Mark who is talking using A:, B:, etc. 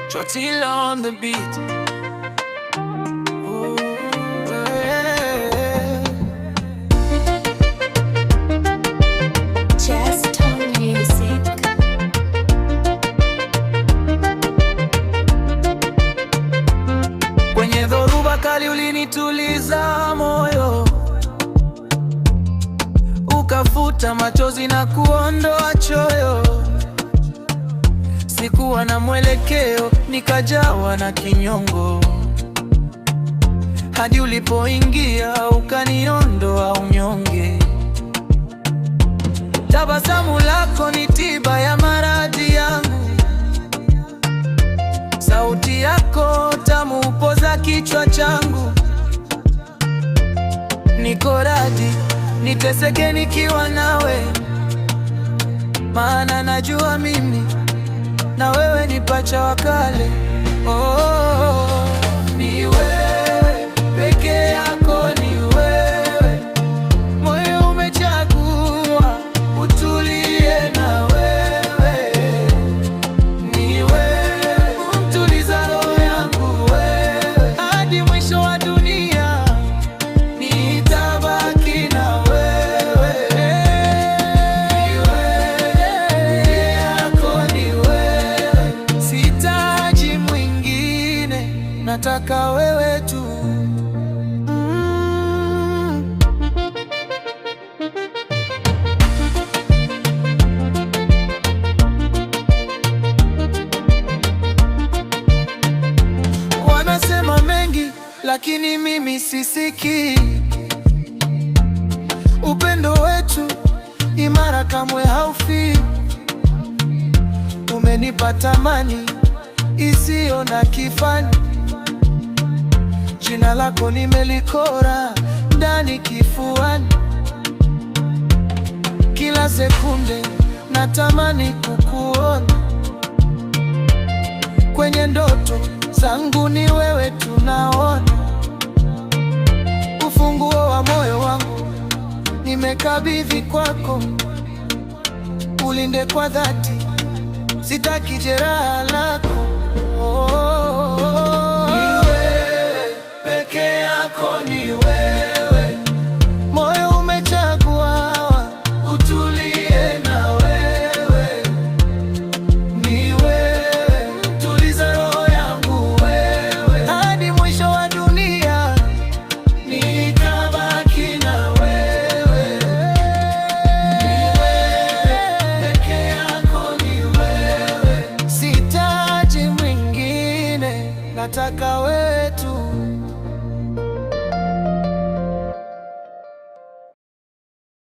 A: Trotilla on the beat. Ooh, yeah.
B: Just Tone Music.
A: Kwenye dhoruba kali ulinituliza moyo, ukafuta machozi na kuondoa choyo. Sikuwa na mwelekeo, nikajawa na kinyongo, hadi ulipoingia ukaniondoa unyonge. Tabasamu lako ni tiba ya maradhi yangu, sauti yako tamu hupoza kichwa changu. Niko radhi niteseke nikiwa nawe, maana najua mimi na wewe ni pacha wa kale. Oh, ni wewe peke yako, ni wewe moyo umechagua utulie na wewe. Ni wewe umtuliza roho yangu, wewe hadi mwisho wa dunia nitabaki na wewe. Ni wewe yako, ni wewe, sitaji mwingine, nataka wewe tu. Wanasema mengi lakini mimi sisiki. Upendo wetu imara, kamwe haufi. Umenipa tamani isiyo na kifani, jina lako nimelikora ndani kifuani. Kila sekunde natamani kukuona, kwenye ndoto zangu ni wewe tunaona. Ufunguo wa moyo wangu nimekabidhi kwako, ulinde kwa dhati, sitaki jeraha lako. Ni wewe peke yako, ni wewe moyo umechagua utulie na wewe. Ni wewe tuliza roho yangu, wewe hadi mwisho wa dunia nitabaki na wewe. Ni wewe peke yako, ni wewe, sitaji mwingine, nataka wewe tu.